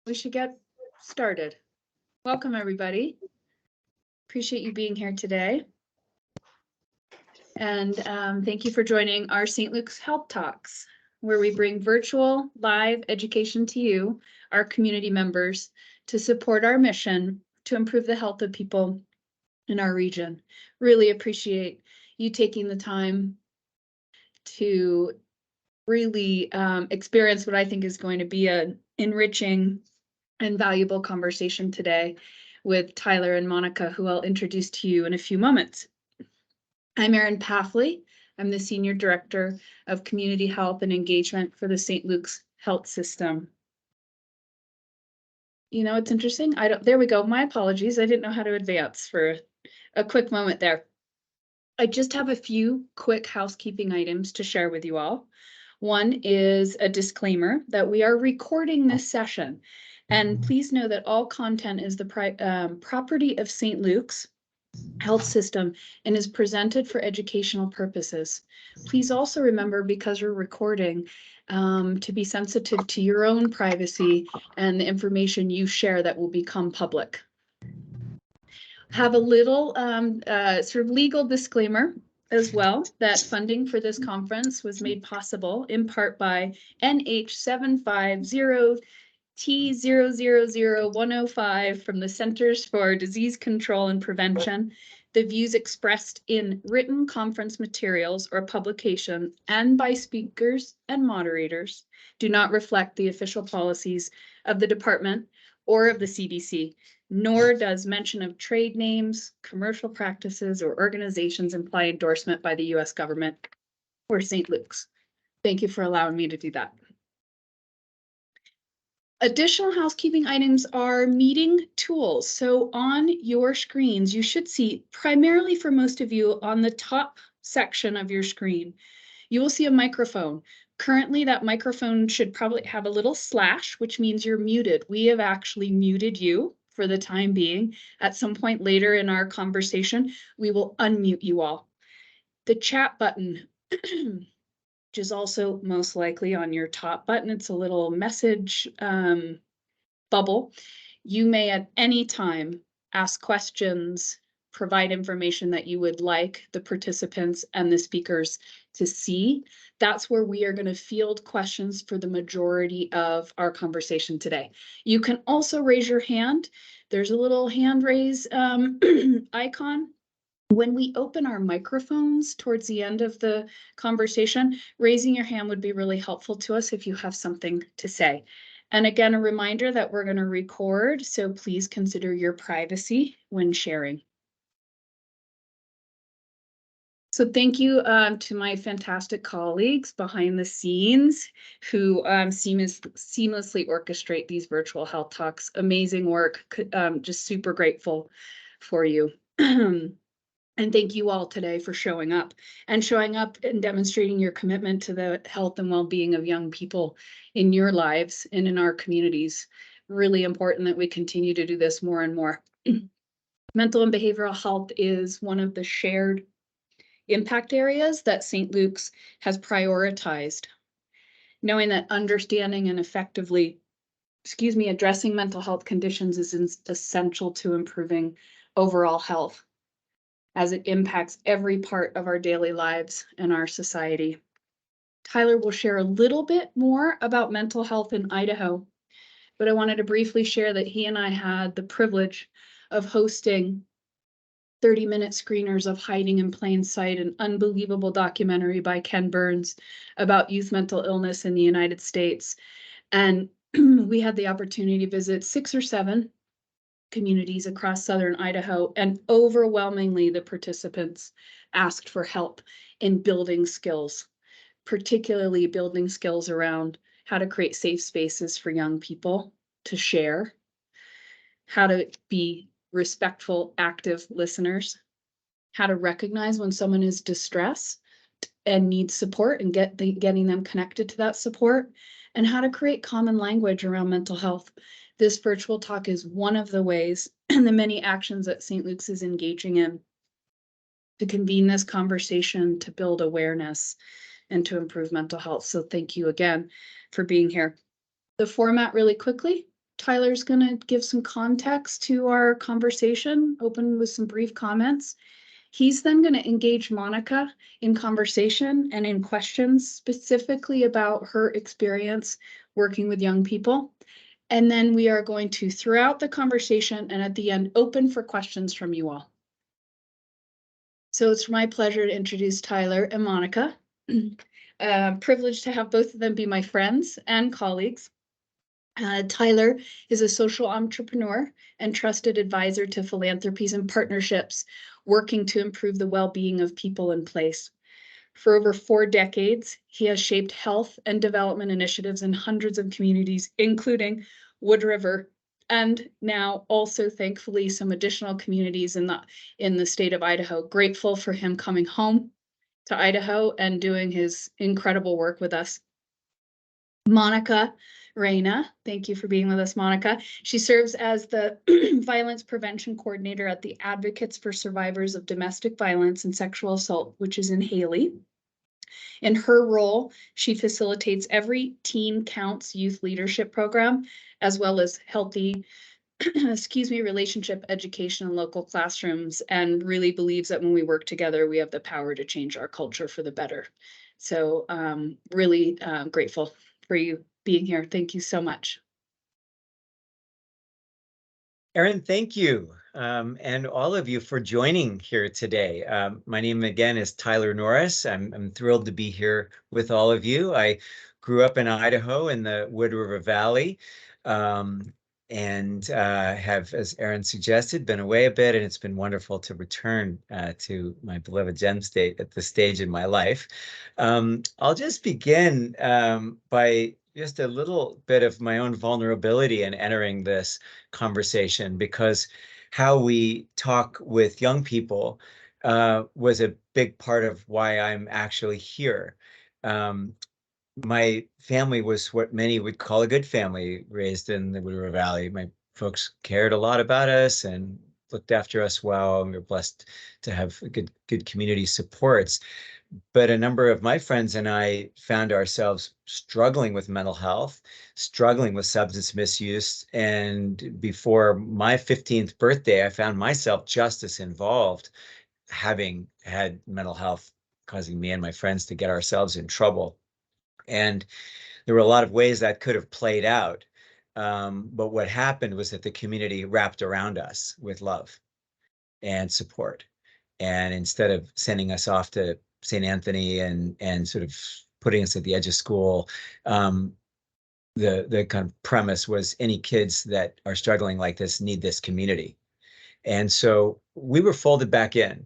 We should get started. Welcome, everybody. Appreciate you being here today. And thank you for joining our St. Luke's Health Talks, where we bring virtual live education to you, our community members, to support our mission to improve the health of people in our region. Really appreciate you taking the time to really experience what I think is going to be an enriching and valuable conversation today with Tyler and Monica, who I'll introduce to you in a few moments. I'm Erin Pathley. I'm the Senior Director of Community Health and Engagement for the St. Luke's Health System. You know, it's interesting. There we go. My apologies. I didn't know how to advance for a quick moment there. I just have a few quick housekeeping items to share with you all. One is a disclaimer that we are recording this session. And please know that all content is the property of St. Luke's Health System and is presented for educational purposes. Please also remember, because we're recording, to be sensitive to your own privacy and the information you share that will become public. Have a little sort of legal disclaimer as well, that funding for this conference was made possible in part by NH750 T000105 from the Centers for Disease Control and Prevention. The views expressed in written conference materials or publication and by speakers and moderators do not reflect the official policies of the department or of the CDC, nor does mention of trade names, commercial practices, or organizations imply endorsement by the US government or St. Luke's. Thank you for allowing me to do that. Additional housekeeping items are meeting tools. So on your screens, you should see, primarily for most of you, on the top section of your screen, you will see a microphone. Currently, that microphone should probably have a little slash, which means you're muted. We have actually muted you for the time being. At some point later in our conversation, we will unmute you all. The chat button, which is also most likely on your top button. It's a little message bubble. You may at any time ask questions, provide information that you would like the participants and the speakers to see. That's where we are going to field questions for the majority of our conversation today. You can also raise your hand. There's a little hand raise icon. When we open our microphones towards the end of the conversation, raising your hand would be really helpful to us if you have something to say. And again, a reminder that we're going to record, so please consider your privacy when sharing. So thank you to my fantastic colleagues behind the scenes who seamlessly orchestrate these virtual health talks. Amazing work, just super grateful for you. And thank you all today for showing up and demonstrating your commitment to the health and well-being of young people in your lives and in our communities. Really important that we continue to do this more and more. Mental and behavioral health is one of the shared impact areas that St. Luke's has prioritized, knowing that understanding and effectively, addressing mental health conditions is essential to improving overall health, as it impacts every part of our daily lives and our society. Tyler will share a little bit more about mental health in Idaho, but I wanted to briefly share that he and I had the privilege of hosting 30-minute screeners of Hiding in Plain Sight, an unbelievable documentary by Ken Burns about youth mental illness in the United States. And we had the opportunity to visit 6 or 7 communities across southern Idaho, and overwhelmingly the participants asked for help in building skills, particularly building skills around how to create safe spaces for young people to share, how to be respectful, active listeners, how to recognize when someone is distressed and needs support and getting them connected to that support, and how to create common language around mental health. This virtual talk is one of the ways and the many actions that St. Luke's is engaging in to convene this conversation, to build awareness, and to improve mental health. So thank you again for being here. The format really quickly. Tyler's going to give some context to our conversation, open with some brief comments. He's then going to engage Monica in conversation and in questions specifically about her experience working with young people. And then we are going to, throughout the conversation and at the end, open for questions from you all. So it's my pleasure to introduce Tyler and Monica. Privileged to have both of them be my friends and colleagues. Tyler is a social entrepreneur and trusted advisor to philanthropies and partnerships, working to improve the well-being of people in place. For over 4 decades, he has shaped health and development initiatives in hundreds of communities, including Wood River, and now also, thankfully, some additional communities in the state of Idaho. Grateful for him coming home to Idaho and doing his incredible work with us. Monica Reyna, thank you for being with us, Monica. She serves as the Violence Prevention Coordinator at the Advocates for Survivors of Domestic Violence and Sexual Assault, which is in Haley. In her role, she facilitates every Teen Counts youth leadership program, as well as healthy relationship education in local classrooms, and really believes that when we work together, we have the power to change our culture for the better. So really grateful for you being here. Thank you so much. Erin, thank you. And all of you for joining here today. My name again is Tyler Norris. I'm thrilled to be here with all of you. I grew up in Idaho in the Wood River Valley, and have, as Erin suggested, been away a bit, and it's been wonderful to return to my beloved gem state at this stage in my life. I'll just begin by just a little bit of my own vulnerability in entering this conversation, because how we talk with young people was a big part of why I'm actually here. My family was what many would call a good family, raised in the Wood River Valley. My folks cared a lot about us and looked after us well, and we were blessed to have good community supports. But a number of my friends and I found ourselves struggling with mental health, struggling with substance misuse. And before my 15th birthday, I found myself just as involved, having had mental health causing me and my friends to get ourselves in trouble. And there were a lot of ways that could have played out. But what happened was that the community wrapped around us with love and support. And instead of sending us off to St. Anthony and sort of putting us at the edge of school, the kind of premise was any kids that are struggling like this need this community. And so we were folded back in,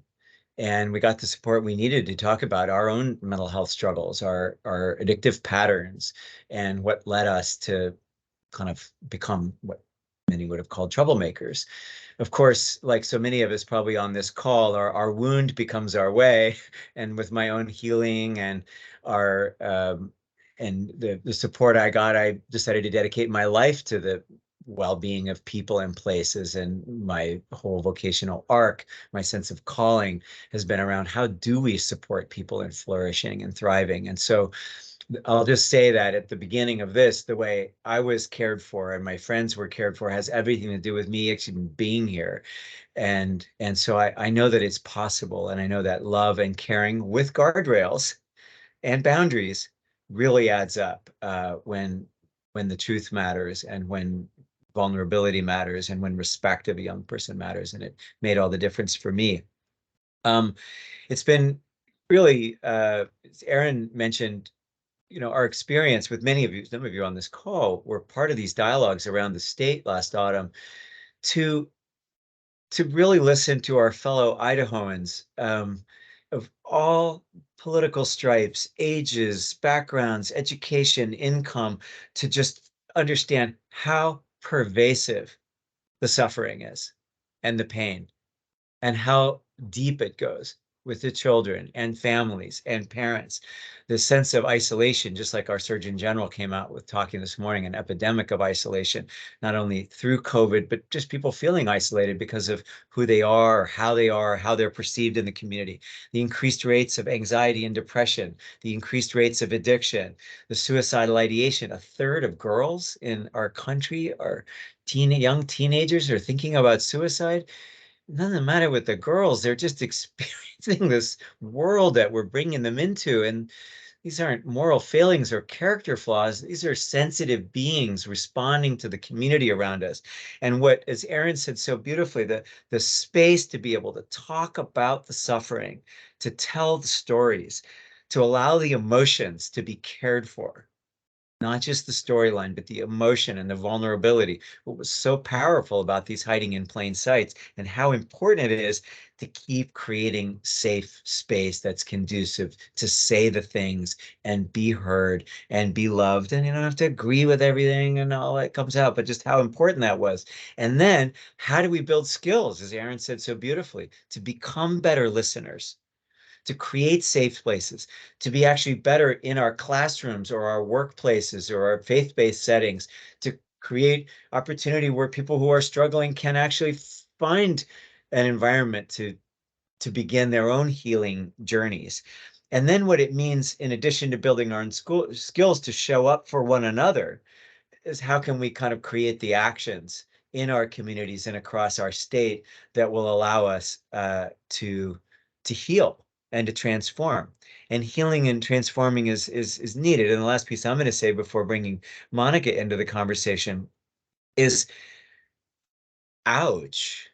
and we got the support we needed to talk about our own mental health struggles, our addictive patterns, and what led us to kind of become what many would have called troublemakers. Of course, like so many of us probably on this call, our wound becomes our way. And with my own healing and our and the support I got, I decided to dedicate my life to the well-being of people and places. And my whole vocational arc, my sense of calling, has been around how do we support people in flourishing and thriving. And so I'll just say that at the beginning of this, the way I was cared for and my friends were cared for has everything to do with me actually being here. And so I know that it's possible, and I know that love and caring with guardrails and boundaries really adds up when the truth matters, and when vulnerability matters, and when respect of a young person matters. And it made all the difference for me. It's been really, as Erin mentioned, our experience with many of you, some of you on this call, were part of these dialogues around the state last autumn to really listen to our fellow Idahoans of all political stripes, ages, backgrounds, education, income, to just understand how pervasive the suffering is and the pain and how deep it goes. with the children and families and parents, the sense of isolation, just like our Surgeon General came out with talking this morning, an epidemic of isolation, not only through COVID, but just people feeling isolated because of who they are, how they're perceived in the community, the increased rates of anxiety and depression, the increased rates of addiction, the suicidal ideation. A third of girls in our country are young teenagers are thinking about suicide. It doesn't matter with the girls, they're just experiencing this world that we're bringing them into. And these aren't moral failings or character flaws. These are sensitive beings responding to the community around us. And what, as Erin said so beautifully, the space to be able to talk about the suffering, to tell the stories, to allow the emotions to be cared for, not just the storyline, but the emotion and the vulnerability. What was so powerful about these hiding in plain sights, and how important it is to keep creating safe space that's conducive to say the things and be heard and be loved. And you don't have to agree with everything and all that comes out, but just how important that was. And then how do we build skills, as Erin said so beautifully, to become better listeners, to create safe places, to be actually better in our classrooms or our workplaces or our faith-based settings, to create opportunity where people who are struggling can actually find an environment to begin their own healing journeys. And then what it means, in addition to building our own skills to show up for one another, is how can we kind of create the actions in our communities and across our state that will allow us to heal and to transform. And healing and transforming is needed. And the last piece I'm going to say before bringing Monica into the conversation is, ouch,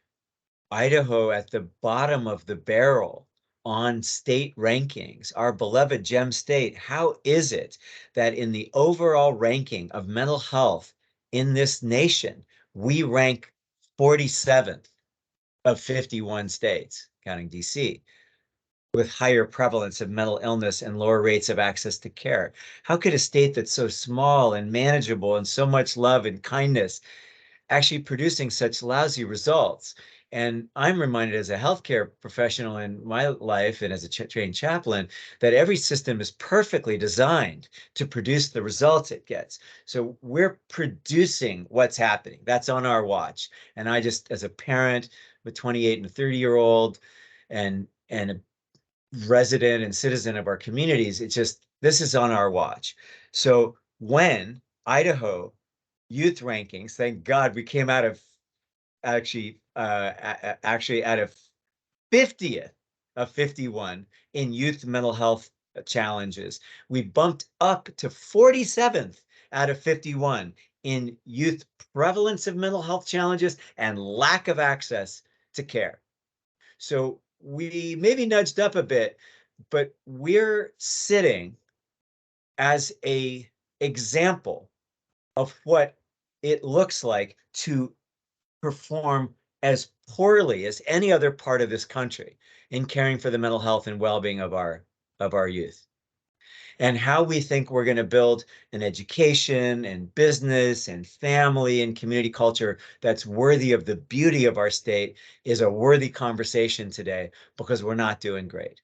Idaho at the bottom of the barrel on state rankings, our beloved gem state. How is it that in the overall ranking of mental health in this nation, we rank 47th of 51 states, counting DC, with higher prevalence of mental illness and lower rates of access to care? How could a state that's so small and manageable and so much love and kindness actually producing such lousy results? And I'm reminded as a healthcare professional in my life and as a trained chaplain that every system is perfectly designed to produce the results it gets. So we're producing what's happening. That's on our watch. And I just, as a parent with 28 and a 30-year-old and a resident and citizen of our communities, it's just, this is on our watch. So when Idaho youth rankings, thank God we came out of actually out of 50th of 51 in youth mental health challenges. We bumped up to 47th out of 51 in youth prevalence of mental health challenges and lack of access to care. So we maybe nudged up a bit, but we're sitting as a example of what it looks like to perform as poorly as any other part of this country in caring for the mental health and well-being of our youth. And how we think we're going to build an education and business and family and community culture that's worthy of the beauty of our state is a worthy conversation today, because we're not doing great.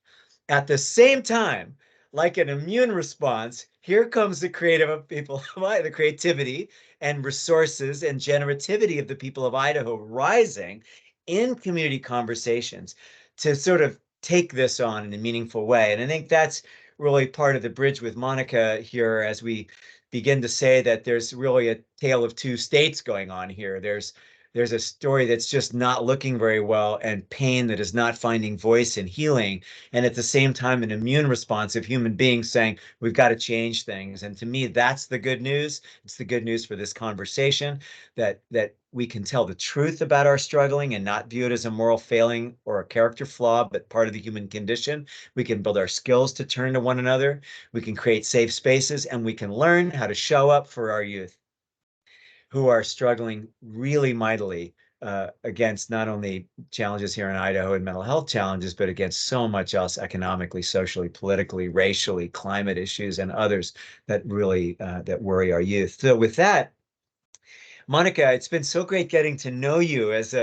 At the same time, like an immune response, here comes the creative people, the creativity and resources and generativity of the people of Idaho rising in community conversations to sort of take this on in a meaningful way. And I think that's really part of the bridge with Monica here, as we begin to say that there's really a tale of two states going on here. There's a story that's just not looking very well, and pain that is not finding voice and healing. And at the same time, an immune response of human beings saying, we've got to change things. And to me, that's the good news. It's the good news for this conversation, that we can tell the truth about our struggling and not view it as a moral failing or a character flaw, but part of the human condition. We can build our skills to turn to one another. We can create safe spaces, and we can learn how to show up for our youth who are struggling really mightily against not only challenges here in Idaho and mental health challenges, but against so much else economically, socially, politically, racially, climate issues, and others that really that worry our youth. So with that, Monica, it's been so great getting to know you as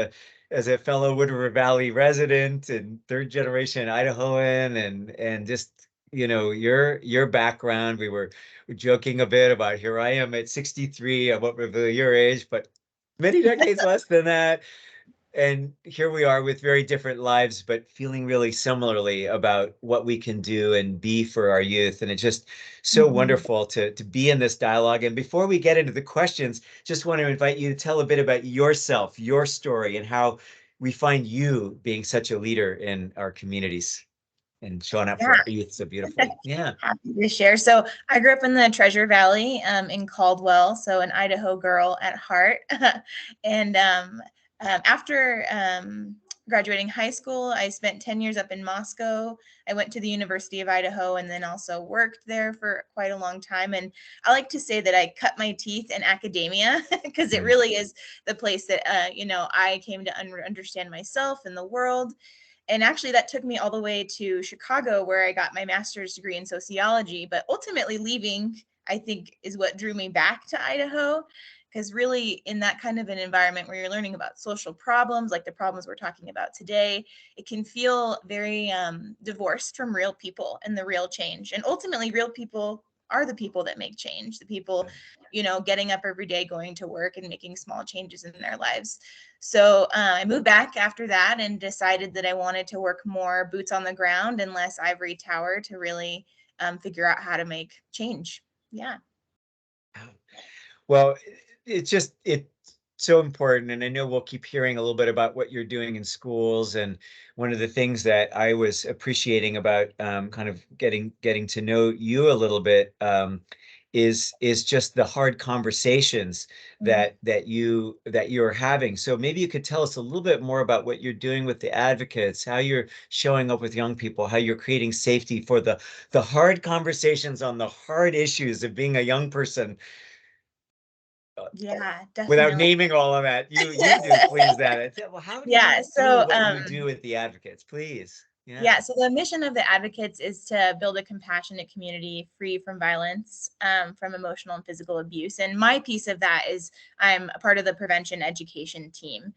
as a fellow Wood River Valley resident and third generation Idahoan, and just, your background. We were joking a bit about here I am at 63. I won't reveal your age, but many decades less than that. And here we are with very different lives, but feeling really similarly about what we can do and be for our youth. And it's just so Mhm. wonderful to be in this dialogue. And before we get into the questions, just want to invite you to tell a bit about yourself, your story, and how we find you being such a leader in our communities and showing up Yeah, for our youth so beautifully. Yeah. happy to share. So I grew up in the Treasure Valley in Caldwell, so an Idaho girl at heart. And after graduating high school, I spent 10 years up in Moscow. I went to the University of Idaho and then also worked there for quite a long time. And I like to say that I cut my teeth in academia because it Mm. really is the place that, I came to understand myself and the world. And actually, that took me all the way to Chicago, where I got my master's degree in sociology. But ultimately, leaving, I think, is what drew me back to Idaho. Because really, in that kind of an environment where you're learning about social problems, like the problems we're talking about today, it can feel very divorced from real people and the real change. And ultimately, real people are the people that make change, the people, getting up every day, going to work and making small changes in their lives. So I moved back after that and decided that I wanted to work more boots on the ground and less ivory tower to really figure out how to make change. Yeah. Well, it's so important, and I know we'll keep hearing a little bit about what you're doing in schools. And one of the things that I was appreciating about kind of getting to know you a little bit is just the hard conversations Mhm. that you're having. So maybe you could tell us a little bit more about what you're doing with the advocates, how you're showing up with young people, how you're creating safety for the hard conversations on the hard issues of being a young person, uh, Yeah, without definitely. naming all of that. You do, please, that. Well, how do Yeah. you do So, what you do with the advocates, please? Yeah. yeah, so the mission of the advocates is to build a compassionate community free from violence, from emotional and physical abuse. And my piece of that is I'm a part of the prevention education team.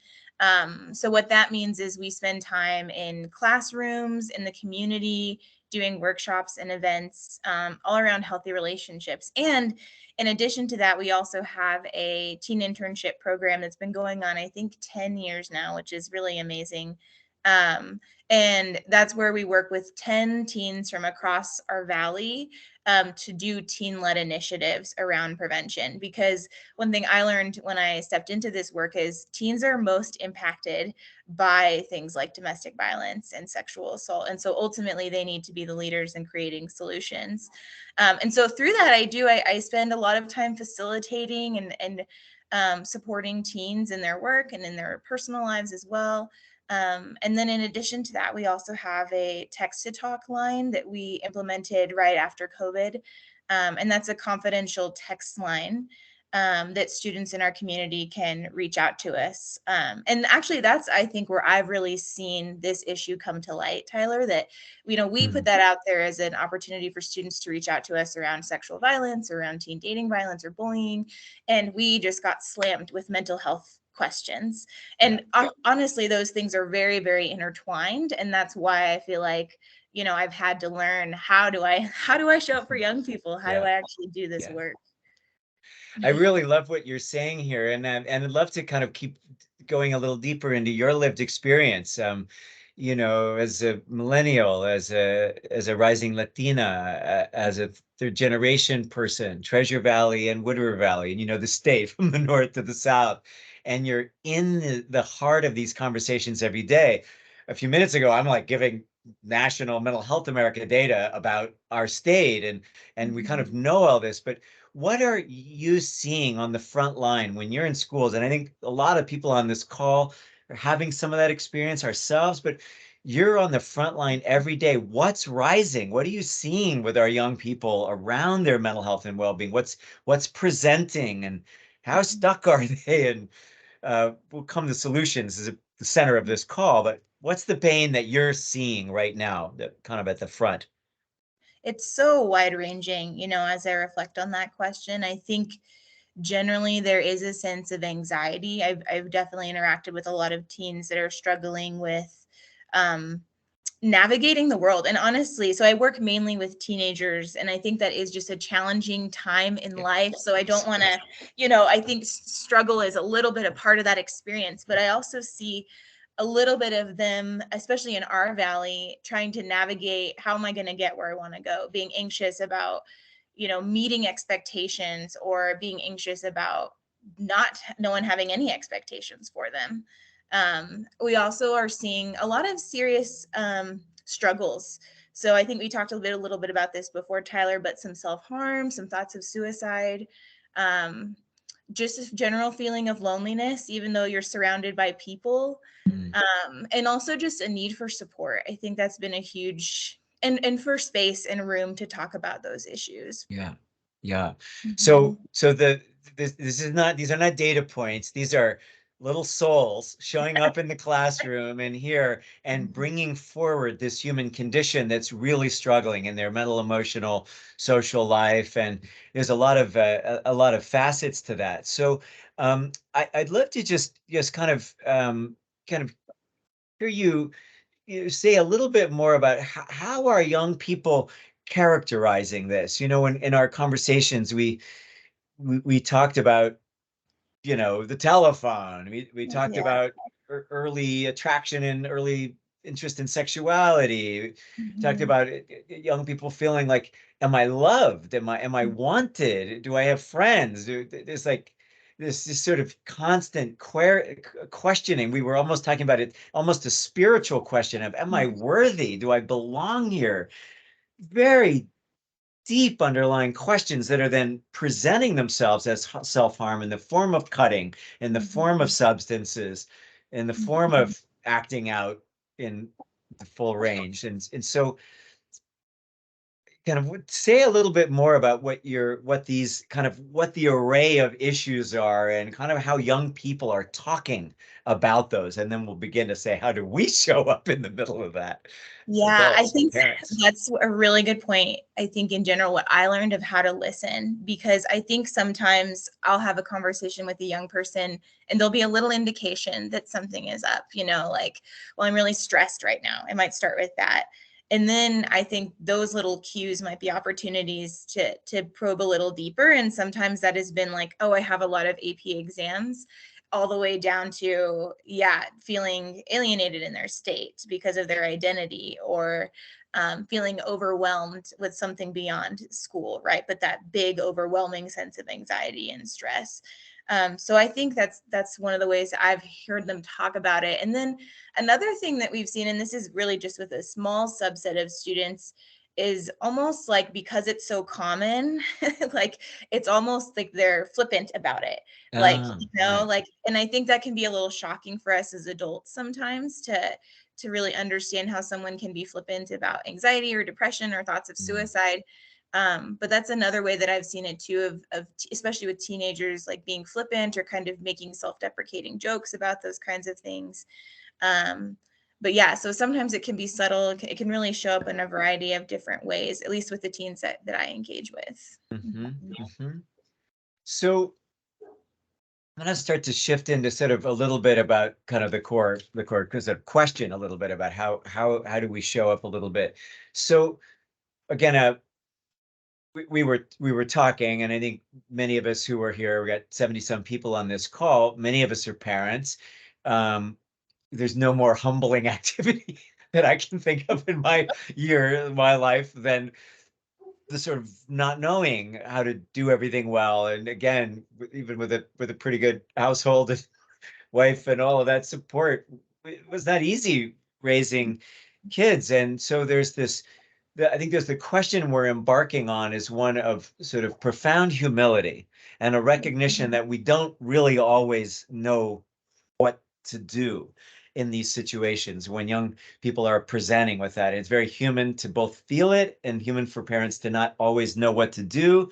So what that means is we spend time in classrooms, in the community, doing workshops and events all around healthy relationships. And in addition to that, we also have a teen internship program that's been going on, I think, 10 years now, which is really amazing. Um, and that's where we work with 10 teens from across our valley to do teen-led initiatives around prevention. Because one thing I learned when I stepped into this work is teens are most impacted by things like domestic violence and sexual assault. And so ultimately, they need to be the leaders in creating solutions. And so through that, I spend a lot of time facilitating and supporting teens in their work and in their personal lives as well. And then in addition to that, we also have a text to talk line that we implemented right after COVID. And that's a confidential text line that students in our community can reach out to us. And actually, that's, I think, where I've really seen this issue come to light, Tyler, that, we put Mhm. that out there as an opportunity for students to reach out to us around sexual violence, around teen dating violence or bullying. And we just got slammed with mental health questions. Yeah. And honestly, those things are very, very intertwined. And that's why I feel like, I've had to learn how do I show up for young people? How do Yeah. I actually do this Yeah. work? I really love what you're saying here, and I'd love to kind of keep going a little deeper into your lived experience. As a millennial, as a rising Latina, as a third generation person, Treasure Valley and Wood River Valley, and the state from the north to the south, and you're in the heart of these conversations every day. A few minutes ago, I'm like giving National Mental Health America data about our state, and we kind of Mhm. know all this, but what are you seeing on the front line when you're in schools? And I think a lot of people on this call are having some of that experience ourselves, but you're on the front line every day. What's rising? What are you seeing with our young people around their mental health and well-being? What's presenting, and how Mhm. stuck are they? And we'll come to solutions as the center of this call, but what's the pain that you're seeing right now, that kind of at the front? It's so wide ranging, as I reflect on that question. I think generally there is a sense of anxiety. I've definitely interacted with a lot of teens that are struggling with navigating the world. And honestly, so I work mainly with teenagers, and I think that is just a challenging time in life. So I don't want to, I think struggle is a little bit a part of that experience, but I also see a little bit of them, especially in our valley, trying to navigate, how am I going to get where I want to go, being anxious about, meeting expectations, or being anxious about not no one having any expectations for them. We also are seeing a lot of serious struggles. So I think we talked a little bit about this before, Tyler, but some self-harm, some thoughts of suicide, just a general feeling of loneliness, even though you're surrounded by people, and also just a need for support. I think that's been a huge, and for space and room to talk about those issues. Yeah. Yeah. Mhm. So this is not, these are not data points. These are little souls showing up in the classroom and here and bringing forward this human condition that's really struggling in their mental, emotional, social life. And there's a lot of facets to that. So I'd love to just kind of hear you say a little bit more about how are young people characterizing this? In our conversations, we talked about, the telephone. We talked Yeah. about early attraction and early interest in sexuality. We talked Mhm. about young people feeling like, am I loved? Am I wanted? Do I have friends? There's like this sort of constant questioning. We were almost talking about it, almost a spiritual question of, am I worthy? Do I belong here? Very deep underlying questions that are then presenting themselves as self-harm in the form of cutting, in the form of substances, in the form of acting out in the full range. And so kind of say a little bit more about what the array of issues are and kind of how young people are talking about those. And then we'll begin to say, how do we show up in the middle of that as Yeah, I adults and think parents? that's a really good point. I think in general, what I learned of how to listen, because I think sometimes I'll have a conversation with a young person and there'll be a little indication that something is up, like, well, I'm really stressed right now. I might start with that. And then I think those little cues might be opportunities to probe a little deeper. And sometimes that has been like, oh, I have a lot of AP exams, all the way down to, feeling alienated in their state because of their identity, or feeling overwhelmed with something beyond school, right? But that big, overwhelming sense of anxiety and stress. So I think that's one of the ways I've heard them talk about it. And then another thing that we've seen, and this is really just with a small subset of students, is almost like, because it's so common, like it's almost like they're flippant about it. Like, Right. like, and I think that can be a little shocking for us as adults sometimes to really understand how someone can be flippant about anxiety or depression or thoughts of suicide. But that's another way that I've seen it too, especially with teenagers, like being flippant or kind of making self-deprecating jokes about those kinds of things. But yeah, so sometimes it can be subtle. It can really show up in a variety of different ways, at least with the teens that I engage with. So I'm going to start to shift into sort of a little bit about kind of the core, because of question a little bit about how do we show up a little bit. So again, we were talking, and I think many of us who are here, we got 70 some people on this call. Many of us are parents. There's no more humbling activity that I can think of in my life than the sort of not knowing how to do everything well. And again, even with a pretty good household and wife and all of that support, it was not easy raising kids. And so I think there's the question we're embarking on is one of sort of profound humility and a recognition that we don't really always know what to do in these situations when young people are presenting with that. It's very human to both feel it and human for parents to not always know what to do,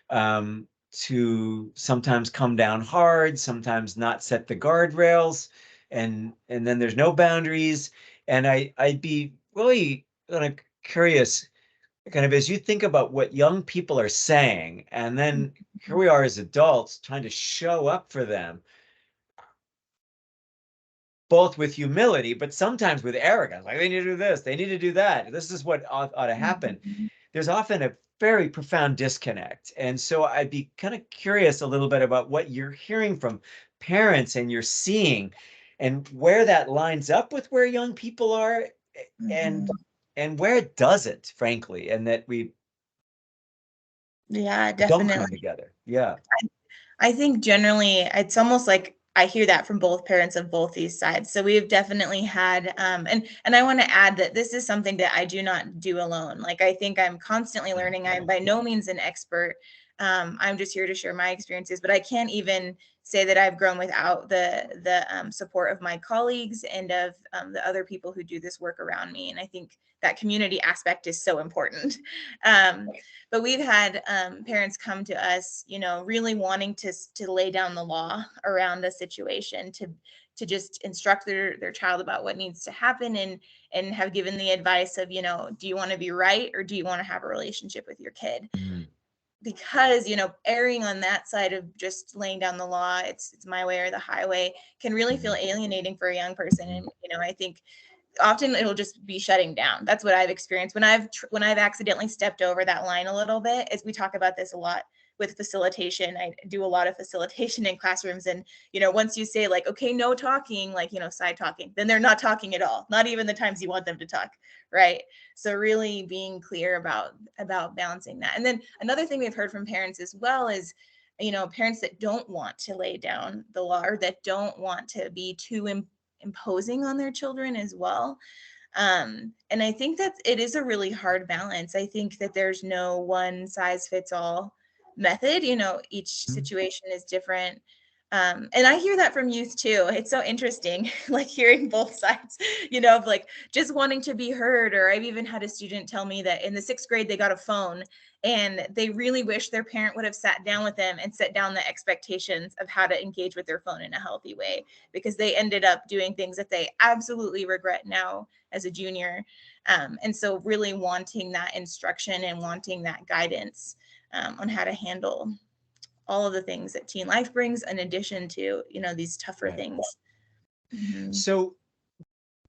to sometimes come down hard, sometimes not set the guardrails, and then there's no boundaries. And I'd be really kind of curious, kind of as you think about what young people are saying, and then here we are as adults trying to show up for them, both with humility, but sometimes with arrogance, like they need to do this, they need to do that. This is what ought to happen. Mhm. There's often a very profound disconnect. And so I'd be kind of curious a little bit about what you're hearing from parents and you're seeing and where that lines up with where young people are and Mhm. and where it doesn't, frankly, and that we Yeah, don't come definitely. together. Yeah. I think generally it's almost like I hear that from both parents of both these sides. So we've definitely had, and I want to add that this is something that I do not do alone. Like I think I'm constantly learning. I'm by no means an expert. I'm just here to share my experiences, but I can't even say that I've grown without the support of my colleagues and of the other people who do this work around me. And I think that community aspect is so important. Um, but we've had parents come to us, you know, really wanting to lay down the law around a situation, to just instruct their child about what needs to happen, and have given the advice of, you know, do you want to be right or do you want to have a relationship with your kid? Mhm. Because, you know, erring on that side of just laying down the law, it's my way or the highway, can really feel alienating for a young person. And, you know, I think often it'll just be shutting down. That's what I've experienced when I've accidentally stepped over that line a little bit. As we talk about this a lot with facilitation, I do a lot of facilitation in classrooms, and you know, once you say like, okay, no talking, like, you know, side talking, then they're not talking at all, not even the times you want them to talk, right? So really being clear about balancing that. And then another thing we've heard from parents as well is, you know, parents that don't want to lay down the law, or that don't want to be too imposing on their children as well. And I think that it is a really hard balance. I think that there's no one size fits all method. You know, each situation is different. And I hear that from youth too. It's so interesting, like hearing both sides, you know, of like just wanting to be heard. Or I've even had a student tell me that in the 6th grade, they got a phone and they really wish their parent would have sat down with them and set down the expectations of how to engage with their phone in a healthy way, because they ended up doing things that they absolutely regret now as a junior. And so really wanting that instruction and wanting that guidance on how to handle all of the things that teen life brings, in addition to, you know, these tougher Right. things. Mhm. So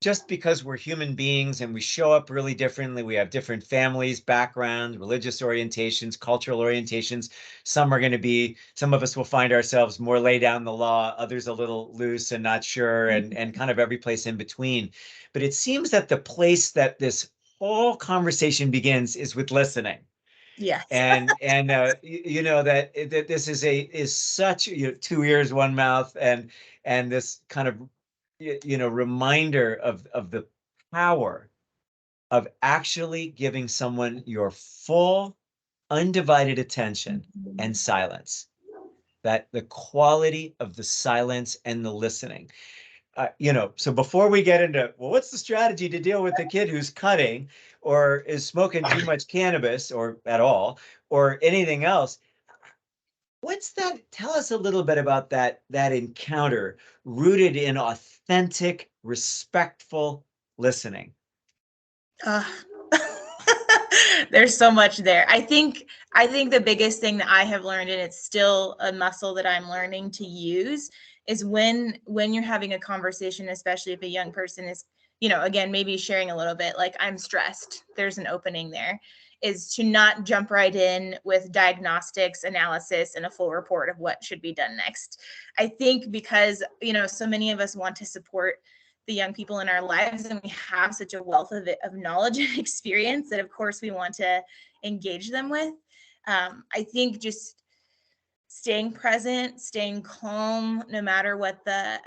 just because we're human beings and we show up really differently, we have different families, backgrounds, religious orientations, cultural orientations. Some of us will find ourselves more lay down the law, others a little loose and not sure, and kind of every place in between. But it seems that the place that this whole conversation begins is with listening. Yes. You know that this is such, you know, two ears, one mouth, and this kind of, you know, reminder of the power of actually giving someone your full undivided attention Mhm. and silence, that the quality of the silence and the listening. You know, so before we get into, well, what's the strategy to deal with the kid who's cutting or is smoking too much cannabis or at all or anything else, what's that? Tell us a little bit about that encounter rooted in authentic, respectful listening. Uh, there's so much there. I think the biggest thing that I have learned, and it's still a muscle that I'm learning to use, is when you're having a conversation, especially if a young person is, you know, again, maybe sharing a little bit, like, I'm stressed, there's an opening there, is to not jump right in with diagnostics, analysis, and a full report of what should be done next. I think because, you know, so many of us want to support the young people in our lives, and we have such a wealth of knowledge and experience that of course we want to engage them with. I think just staying present, staying calm, no matter what the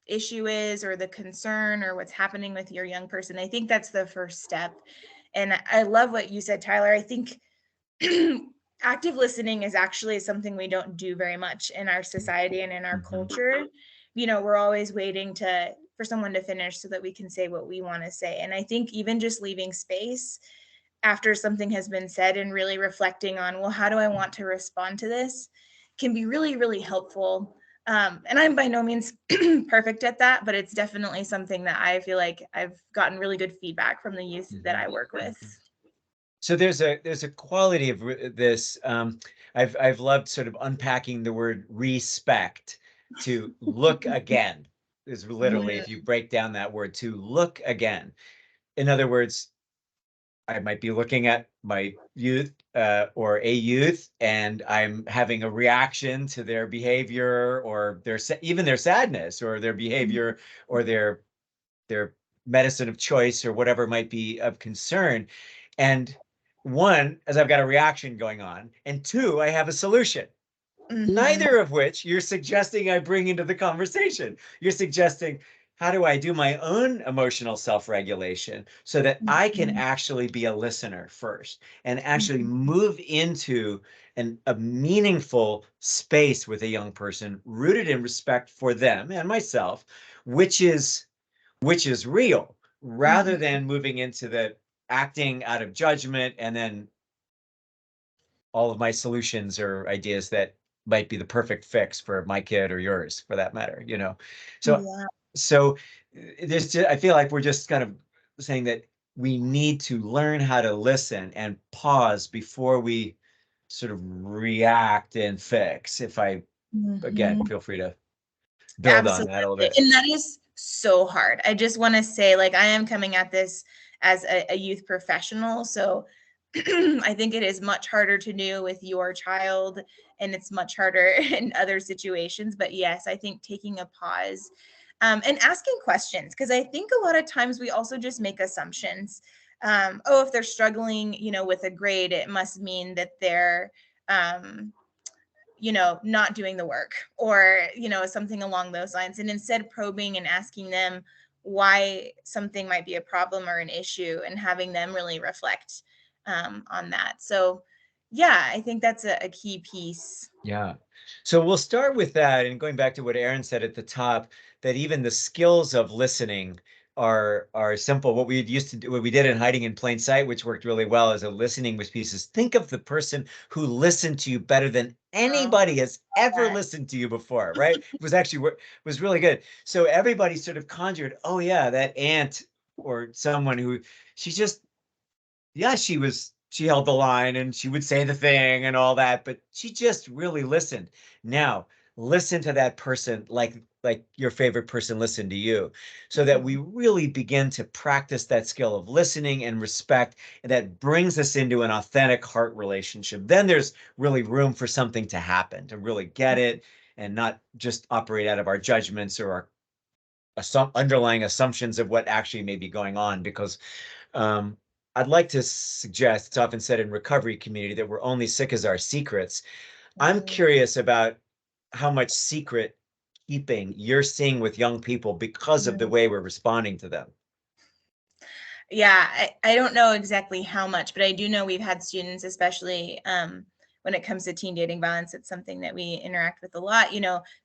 issue is or the concern or what's happening with your young person. I think that's the first step. And I love what you said, Tyler. I think active listening is actually something we don't do very much in our society and in our Mhm. culture. You know, we're always waiting for someone to finish so that we can say what we want to say. And I think even just leaving space after something has been said and really reflecting on, well, how do I want to respond to this, can be really, really helpful. And I'm by no means perfect at that, but it's definitely something that I feel like I've gotten really good feedback from the youth that I work with. So there's a quality of this. I've loved sort of unpacking the word respect. To look again is literally, if you break down that word, to look again. In other words, I might be looking at my youth or a youth, and I'm having a reaction to their behavior or even their sadness or their behavior or their medicine of choice or whatever might be of concern. And one, as I've got a reaction going on, and two, I have a solution. Neither of which you're suggesting I bring into the conversation. You're suggesting, how do I do my own emotional self-regulation so that I can actually be a listener first and actually move into a meaningful space with a young person rooted in respect for them and myself, which is real, rather than moving into the acting out of judgment and then all of my solutions or ideas that might be the perfect fix for my kid or yours for that matter, you know. So so I feel like we're just kind of saying that we need to learn how to listen and pause before we sort of react and fix. If I again, feel free to build on that a little bit. And that is so hard. I just want to say, like, I am coming at this as a youth professional, so I think it is much harder to do with your child, and it's much harder in other situations. But yes, I think taking a pause and asking questions, because I think a lot of times we also just make assumptions. Oh, if they're struggling, with a grade, it must mean that they're not doing the work, or, something along those lines. And instead probing and asking them why something might be a problem or an issue, and having them really reflect on that. So yeah, I think that's a key piece. Yeah. So we'll start with that, and going back to what Aaron said at the top, that even the skills of listening are simple. What we used to do, what we did in Hiding in Plain Sight, which worked really well as a listening with pieces. Think of the person who listened to you better than anybody has ever listened to you before, right? It was actually was really good. So everybody sort of conjured, oh yeah, that aunt or someone who she just, yeah, she held the line and she would say the thing and all that, but she just really listened. Now, listen to that person like your favorite person listened to you, so that we really begin to practice that skill of listening and respect, and that brings us into an authentic heart relationship. Then there's really room for something to happen, to really get it and not just operate out of our judgments or our underlying assumptions of what actually may be going on. Because I'd like to suggest, it's often said in recovery community that we're only sick as our secrets. I'm curious about how much secret keeping you're seeing with young people because of the way we're responding to them. Yeah, I don't know exactly how much, but I do know we've had students, especially when it comes to teen dating violence, it's something that we interact with a lot.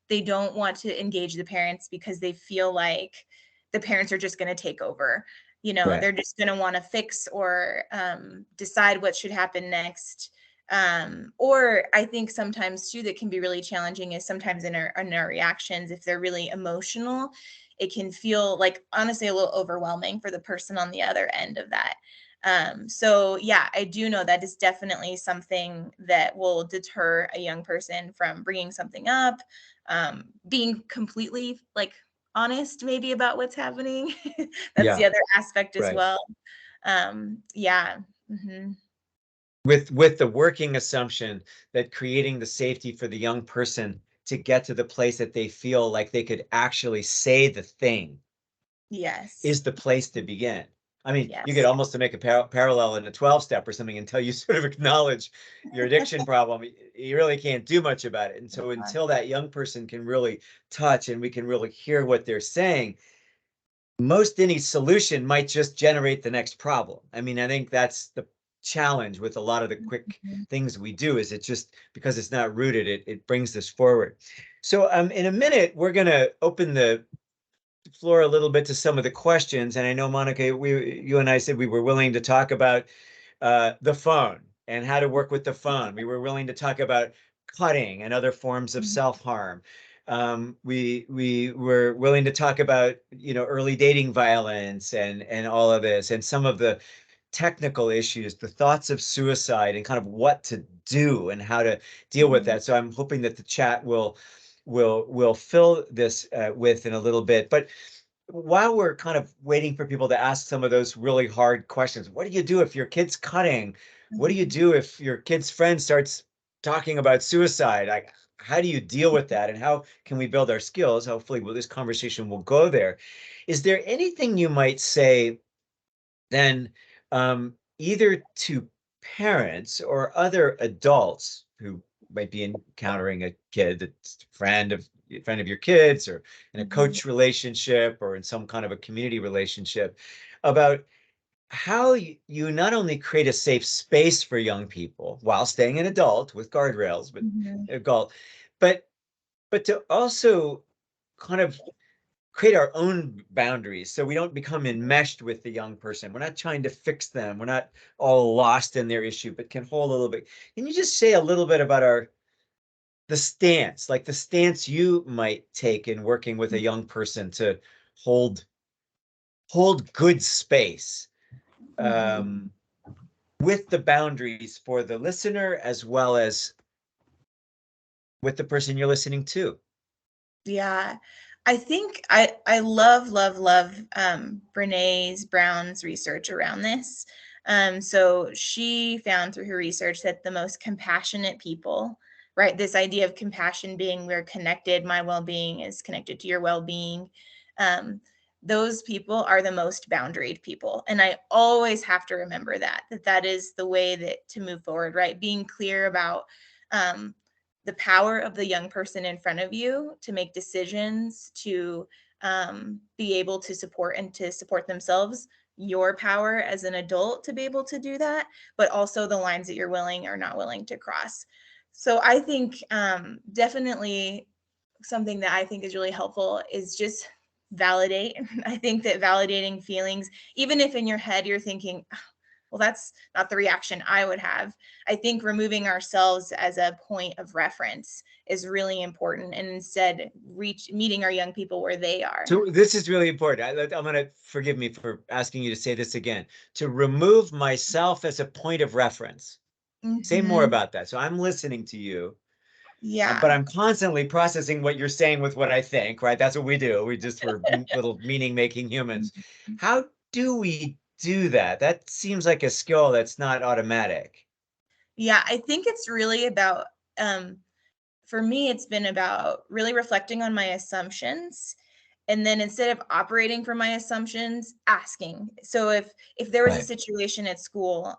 They don't want to engage the parents because they feel like the parents are just going to take over. Right. They're just going to want to fix or decide what should happen next. Or I think sometimes too, that can be really challenging is sometimes in our reactions, if they're really emotional, it can feel like, honestly, a little overwhelming for the person on the other end of that. So yeah, I do know that is definitely something that will deter a young person from bringing something up, being completely like honest maybe about what's happening. That's the other aspect as well. Yeah. With the working assumption that creating the safety for the young person to get to the place that they feel like they could actually say the thing is the place to begin. I mean, you could almost make a parallel in a 12-step or something until you sort of acknowledge your addiction problem. You really can't do much about it. And so until that young person can really touch and we can really hear what they're saying, most any solution might just generate the next problem. I mean, I think that's the challenge with a lot of the quick things we do, is it just, because it's not rooted, it brings this forward. So in a minute, we're going to open the floor a little bit to some of the questions. And I know, Monica, you and I said we were willing to talk about the phone and how to work with the phone. We were willing to talk about cutting and other forms of self-harm. We were willing to talk about, early dating violence and all of this, and some of the technical issues, the thoughts of suicide, and kind of what to do and how to deal with that. So I'm hoping that the chat will fill this with in a little bit. But while we're kind of waiting for people to ask some of those really hard questions, what do you do if your kid's cutting? What do you do if your kid's friend starts talking about suicide? Like, how do you deal with that? And how can we build our skills? Hopefully, this conversation will go there. Is there anything you might say then, either to parents or other adults who might be encountering a kid that's a friend of your kids, or in a coach relationship, or in some kind of a community relationship, about how you not only create a safe space for young people while staying an adult with guardrails, but adult, but to also kind of create our own boundaries so we don't become enmeshed with the young person. We're not trying to fix them. We're not all lost in their issue, but can hold a little bit. Can you just say a little bit about the stance, like the stance you might take in working with a young person to hold good space, with the boundaries for the listener as well as with the person you're listening to? Yeah, I think I love Brené Brown's research around this. So she found through her research that the most compassionate people, right? This idea of compassion being we're connected, my well-being is connected to your well-being. Those people are the most boundaried people, and I always have to remember that is the way that to move forward, right? Being clear about the power of the young person in front of you to make decisions, to be able to support and to support themselves, your power as an adult to be able to do that, but also the lines that you're willing or not willing to cross. So I think definitely something that I think is really helpful is just validate. I think that validating feelings, even if in your head you're thinking, well, that's not the reaction I would have. I think removing ourselves as a point of reference is really important, and instead meeting our young people where they are. So this is really important. I'm going to, forgive me for asking you to say this again, to remove myself as a point of reference. Say more about that. So I'm listening to you. Yeah. But I'm constantly processing what you're saying with what I think, right? That's what we do. We're little meaning-making humans. How do we do that? That seems like a skill that's not automatic. Yeah, I think it's really about, for me, it's been about really reflecting on my assumptions. And then instead of operating from my assumptions, asking. So if there was a situation at school,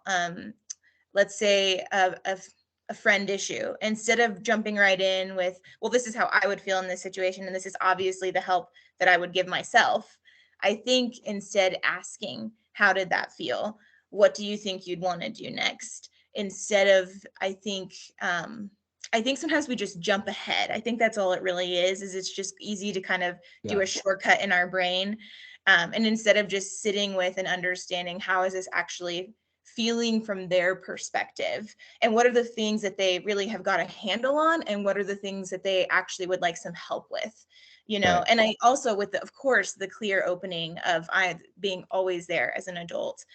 let's say a friend issue, instead of jumping right in with, well, this is how I would feel in this situation, and this is obviously the help that I would give myself, I think instead asking, how did that feel? What do you think you'd want to do next? Instead of, I think sometimes we just jump ahead. I think that's all it really is it's just easy to kind of do a shortcut in our brain. And instead of just sitting with and understanding how is this actually feeling from their perspective, and what are the things that they really have got a handle on, and what are the things that they actually would like some help with, and I also with of course the clear opening of I being always there as an adult.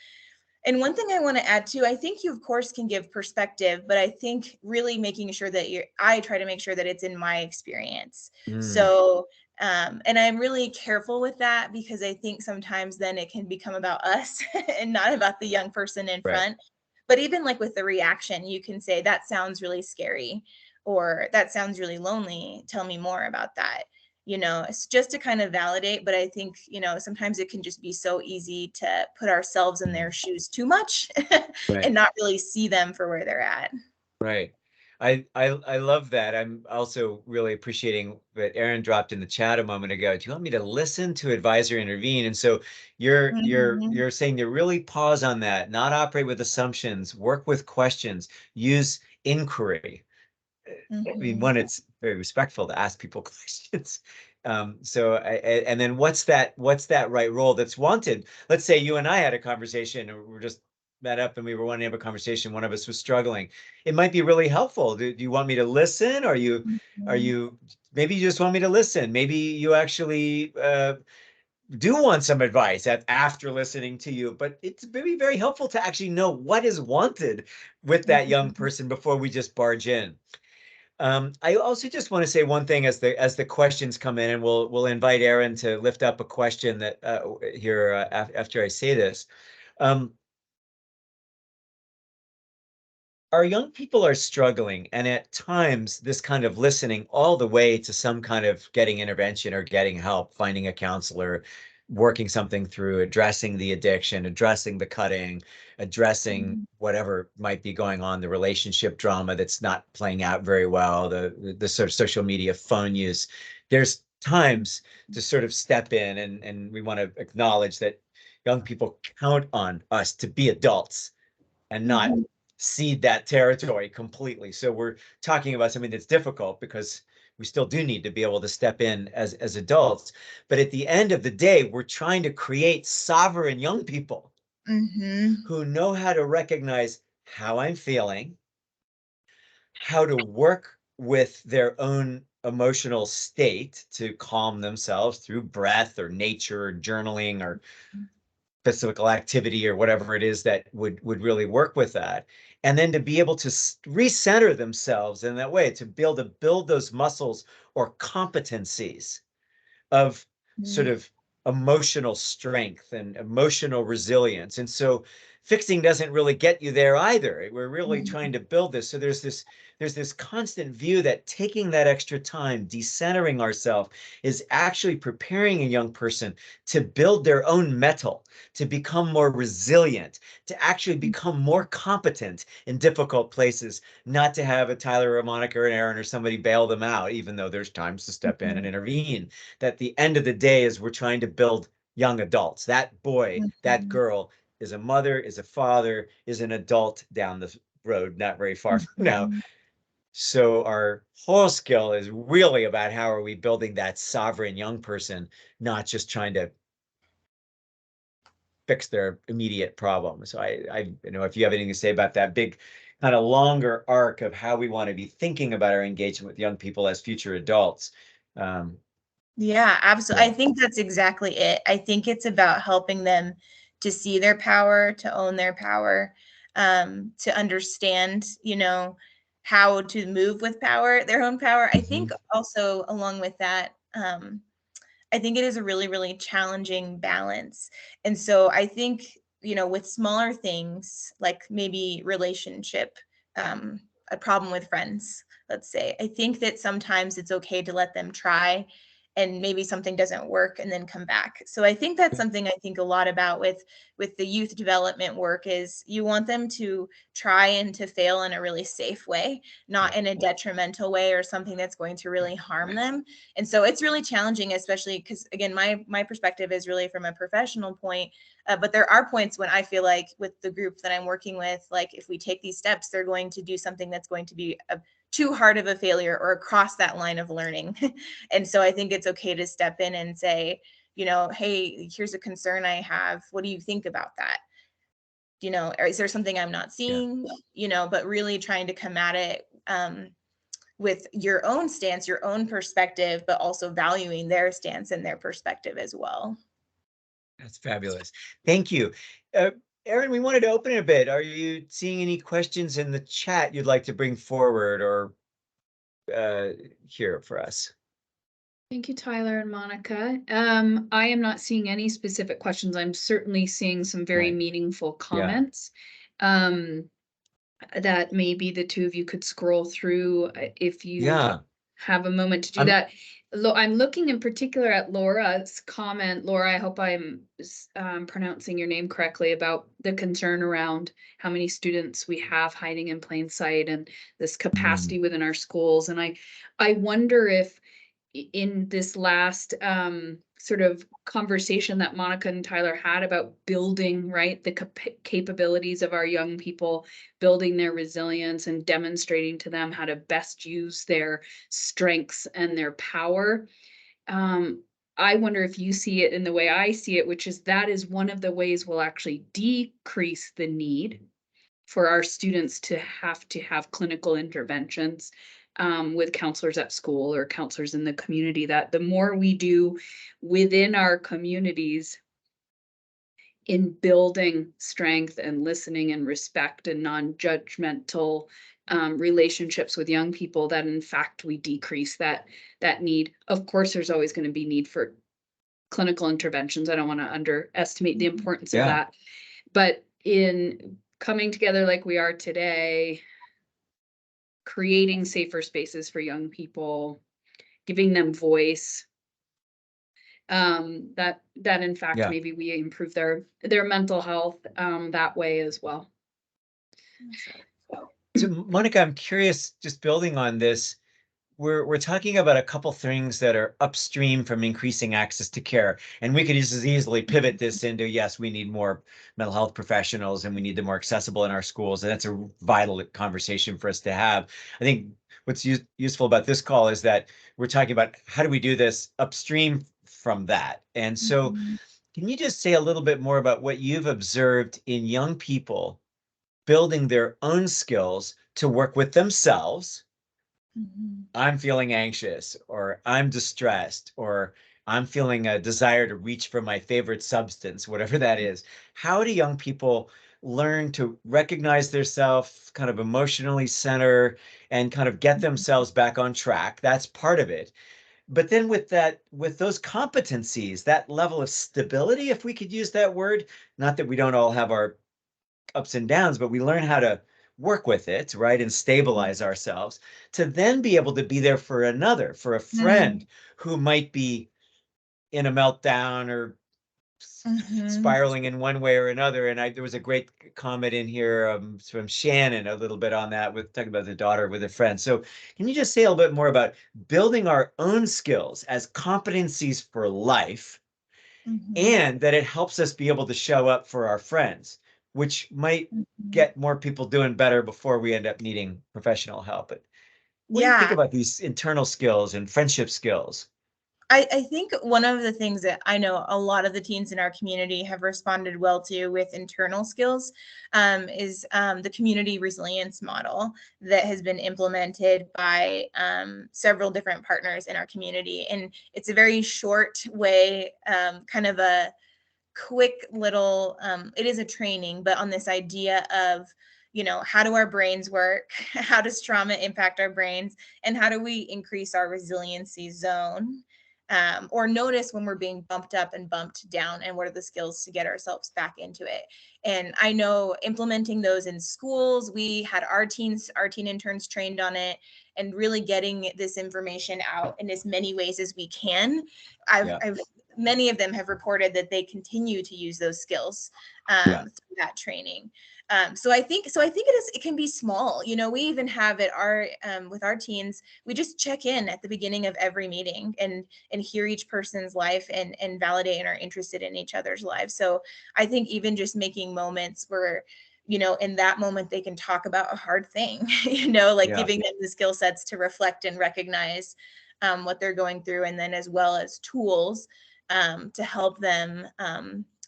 And one thing I want to add too, I think you of course can give perspective, but I think really making sure that I try to make sure that it's in my experience. So and I'm really careful with that, because I think sometimes then it can become about us and not about the young person in front. But even like with the reaction, you can say, that sounds really scary, or that sounds really lonely. Tell me more about that. It's just to kind of validate. But I think, sometimes it can just be so easy to put ourselves in their shoes too much and not really see them for where they're at. Right. I love that. I'm also really appreciating that Erin dropped in the chat a moment ago. Do you want me to listen, to advise, or intervene? And so you're saying to really pause on that, not operate with assumptions, work with questions, use inquiry. I mean, one, it's very respectful to ask people questions. And then what's that right role that's wanted? Let's say you and I had a conversation and we're just met up and we were wanting to have a conversation, one of us was struggling, it might be really helpful. Do you want me to listen? Are Mhm. you, maybe you just want me to listen. Maybe you actually do want some advice after listening to you, but it's very, very helpful to actually know what is wanted with that young Mhm. person before we just barge in. I also just want to say one thing as the questions come in, and we'll invite Aaron to lift up a question that here after I say this. Um, our young people are struggling, and at times this kind of listening all the way to some kind of getting intervention or getting help, finding a counselor, working something through, addressing the addiction, addressing the cutting, addressing whatever might be going on, the relationship drama that's not playing out very well, the sort of social media phone use. There's times to sort of step in, and we want to acknowledge that young people count on us to be adults and not Mhm. cede that territory completely. So we're talking about something that's difficult because we still do need to be able to step in as adults. But at the end of the day, we're trying to create sovereign young people Mhm. who know how to recognize how I'm feeling, how to work with their own emotional state to calm themselves through breath or nature or journaling or physical activity or whatever it is that would really work with that, and then to be able to recenter themselves in that way, to build those muscles or competencies of sort Mhm. of emotional strength and emotional resilience. And so fixing doesn't really get you there either. We're really trying to build this. So there's this constant view that taking that extra time, decentering ourselves, is actually preparing a young person to build their own mettle, to become more resilient, to actually become more competent in difficult places, not to have a Tyler or a Monica or an Aaron or somebody bail them out, even though there's times to step in and intervene. That the end of the day is we're trying to build young adults. That boy, that Mhm. girl is a mother, is a father, is an adult down the road, not very far from now. Mhm. So our whole skill is really about how are we building that sovereign young person, not just trying to fix their immediate problem. So if you have anything to say about that big kind of longer arc of how we want to be thinking about our engagement with young people as future adults. Um, Yeah, absolutely. yeah. I think that's exactly it. I think it's about helping them to see their power, to own their power, to understand, how to move with power, their own power. I think Mhm. also along with that, I think it is a really, really challenging balance. And so I think, with smaller things like maybe relationship, a problem with friends, let's say, I think that sometimes it's okay to let them try and maybe something doesn't work and then come back. So I think that's something I think a lot about with the youth development work is you want them to try and to fail in a really safe way, not Yeah. in a detrimental way or something that's going to really harm them. And so it's really challenging, especially because again, my perspective is really from a professional point, but there are points when I feel like with the group that I'm working with, like if we take these steps, they're going to do something that's going to be too hard of a failure or across that line of learning. And so I think it's okay to step in and say, hey, here's a concern I have, what do you think about that? Or is there something I'm not Yeah. seeing? But really trying to come at it with your own stance, your own perspective, but also valuing their stance and their perspective as well. That's fabulous. Thank you. Erin, we wanted to open it a bit. Are you seeing any questions in the chat you'd like to bring forward or uh, here for us? Thank you, Tyler and Monica. I am not seeing any specific questions. I'm certainly seeing some very Right. meaningful Yeah. comments. That maybe the two of you could scroll through if you Yeah. have a moment to do I'm that. I'm looking in particular at Laura's comment. Laura, I hope I'm pronouncing your name correctly, about the concern around how many students we have hiding in plain sight and this mm, capacity within our schools. And I wonder if in this last sort of conversation that Monica and Tyler had about building, right, the capabilities of our young people, building their resilience and demonstrating to them how to best use their strengths and their power. Um, I wonder if you see it in the way I see it, which is that is one of the ways we'll actually decrease the need for our students to have clinical interventions with counselors at school or counselors in the community, that the more we do within our communities in building strength and listening and respect and non-judgmental relationships with young people, that in fact we decrease that need. Of course, there's always going to be need for clinical interventions. I don't want to underestimate the importance of that. But in coming together like we are today, creating safer spaces for young people, giving them voice, that in fact maybe we improve their mental health that way as well. So Monica, I'm curious, just building on this, we're talking about a couple things that are upstream from increasing access to care. And we could just as easily pivot this into, yes, we need more mental health professionals and we need them more accessible in our schools. And that's a vital conversation for us to have. I think what's useful about this call is that we're talking about how do we do this upstream from that. And so can you just say a little bit more about what you've observed in young people building their own skills to work with themselves? I'm feeling anxious, or I'm distressed, or I'm feeling a desire to reach for my favorite substance, whatever that is. How do young people learn to recognize themselves, kind of emotionally center, and kind of get themselves back on track? That's part of it. But then with those competencies, that level of stability, if we could use that word, not that we don't all have our ups and downs, but we learn how to work with it, right? And stabilize ourselves to then be able to be there for another, for a friend who might be in a meltdown or spiraling in one way or another. And there was a great comment in here from Shannon a little bit on that, with talking about the daughter with a friend. So can you just say a little bit more about building our own skills as competencies for life, and that it helps us be able to show up for our friends, which might get more people doing better before we end up needing professional help? But what do you think about these internal skills and friendship skills? I think one of the things that I know a lot of the teens in our community have responded well to with internal skills is the community resilience model that has been implemented by several different partners in our community. And it's a very short way, kind of a quick little, it is a training, but on this idea of, how do our brains work? How does trauma impact our brains? And how do we increase our resiliency zone? Or notice when we're being bumped up and bumped down, and what are the skills to get ourselves back into it. And I know implementing those in schools, we had our teen interns trained on it, and really getting this information out in as many ways as we can. Many of them have reported that they continue to use those skills through that training. So I think it can be small. We even have it with our teens, we just check in at the beginning of every meeting and hear each person's life and validate and are interested in each other's lives. So I think even just making moments where, in that moment they can talk about a hard thing, giving them the skill sets to reflect and recognize what they're going through, and then as well as tools to help them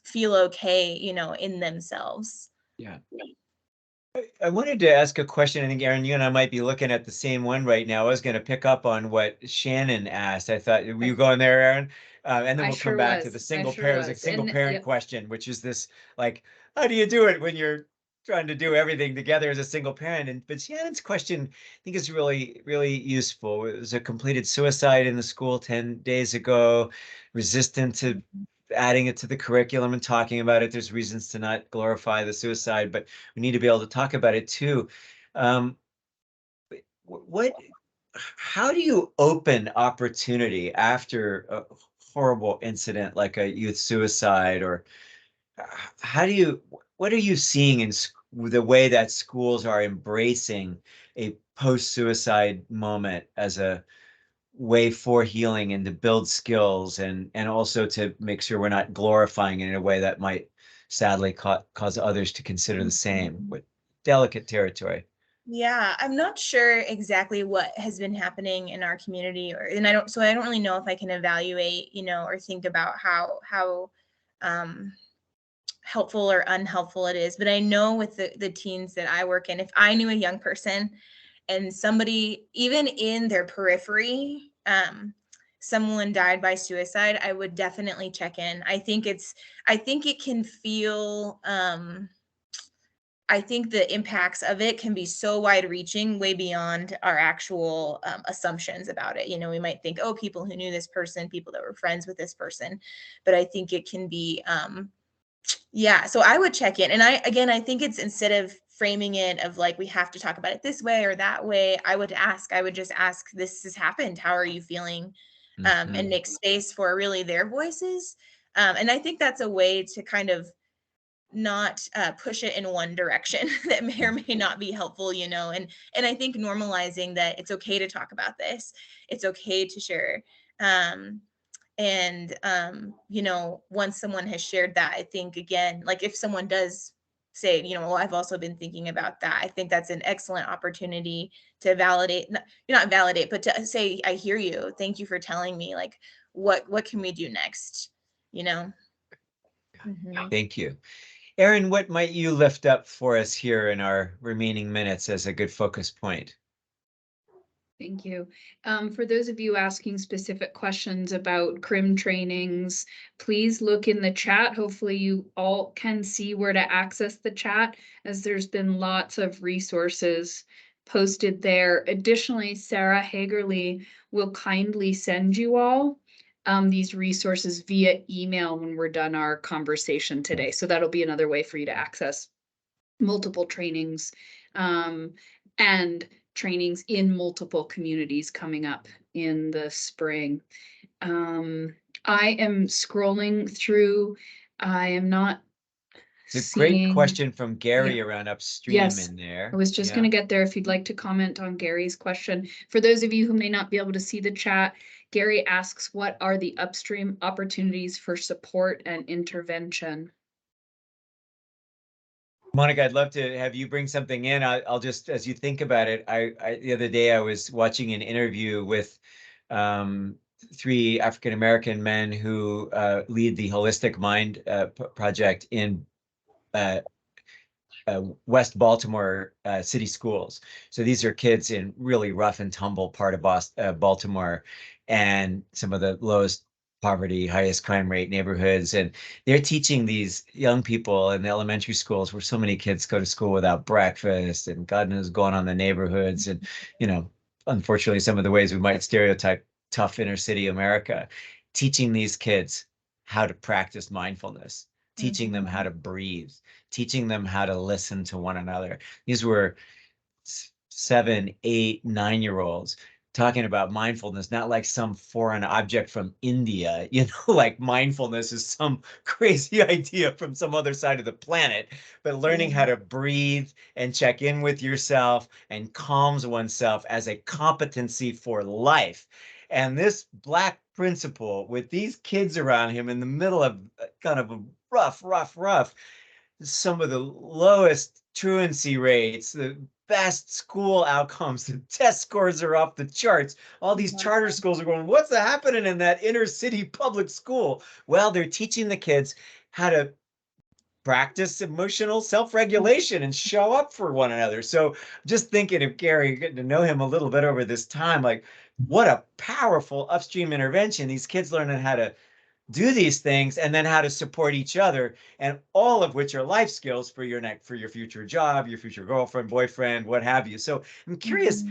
feel okay, in themselves. Yeah. I wanted to ask a question. I think, Aaron, you and I might be looking at the same one right now. I was going to pick up on what Shannon asked. I thought, were you going there, Aaron? And then we'll come back to the single parent question, which is this, like, how do you do it when you're trying to do everything together as a single parent? But Shannon's question, I think, is really, really useful. It was a completed suicide in the school 10 days ago, resistant to adding it to the curriculum and talking about it. There's reasons to not glorify the suicide, but we need to be able to talk about it too. How do you open opportunity after a horrible incident like a youth suicide? Or what are you seeing in the way that schools are embracing a post-suicide moment as a way for healing and to build skills, and also to make sure we're not glorifying it in a way that might sadly cause others to consider the same? With delicate territory. Yeah, I'm not sure exactly what has been happening in our community, and I don't really know if I can evaluate, or think about how um, helpful or unhelpful it is. But I know with the teens that I work in, if I knew a young person and somebody, even in their periphery, someone died by suicide, I would definitely check in. I think it can feel, I think the impacts of it can be so wide reaching, way beyond our actual assumptions about it. We might think, oh, people who knew this person, people that were friends with this person, but I think it can be, yeah. So I would check in. And I think it's, instead of framing it of like, we have to talk about it this way or that way, I would just ask, this has happened. How are you feeling? And Mhm. make space for really their voices. And I think that's a way to kind of not push it in one direction that may or may not be helpful, and I think normalizing that it's okay to talk about this, it's okay to share, and once someone has shared that, I think, again, like, if someone does say, well, I've also been thinking about that, I think that's an excellent opportunity to validate, not validate, but to say, I hear you, thank you for telling me, like, what can we do next, you know. Mhm. Thank you. Erin, what might you lift up for us here in our remaining minutes as a good focus point? Thank you. For those of you asking specific questions about CRIM trainings, please look in the chat. Hopefully you all can see where to access the chat, as there's been lots of resources posted there. Additionally, Sarah Hagerly will kindly send you all these resources via email when we're done our conversation today. So that'll be another way for you to access multiple trainings, and trainings in multiple communities coming up in the spring. I am scrolling through. I am not It's a great seeing. question from Yeah. Gary around upstream Yes. in I there. was just going Yeah. to get there if you'd like to comment on Gary's question. For those of you who may not be able to see the chat, Gary asks, what are the upstream opportunities for support and intervention? Monica, I'd love to have you bring something in. I'll just, as you think about it, the other day I was watching an interview with three African American men who lead the Holistic Mind project in West Baltimore city schools. So these are kids in really rough and tumble part of Baltimore, and some of the lowest poverty, highest crime rate neighborhoods. And they're teaching these young people in the elementary schools, where so many kids go to school without breakfast, and God knows going on in the neighborhoods. And, unfortunately, some of the ways we might stereotype tough inner city America, teaching these kids how to practice mindfulness, teaching them how to breathe, teaching them how to listen to one another. These were 7, 8, 9-year-olds talking about mindfulness, not like some foreign object from India, like mindfulness is some crazy idea from some other side of the planet, but learning how to breathe and check in with yourself and calms oneself as a competency for life. And this Black principal, with these kids around him in the middle of kind of a rough, some of the lowest truancy rates, the best school outcomes, the test scores are off the charts. All these charter schools are going, what's happening in that inner city public school? Well, they're teaching the kids how to practice emotional self-regulation and show up for one another. So just thinking of Gary, getting to know him a little bit over this time, like, what a powerful upstream intervention. These kids learning how to do these things, and then how to support each other, and all of which are life skills for your future job, your future girlfriend, boyfriend, what have you. So I'm curious,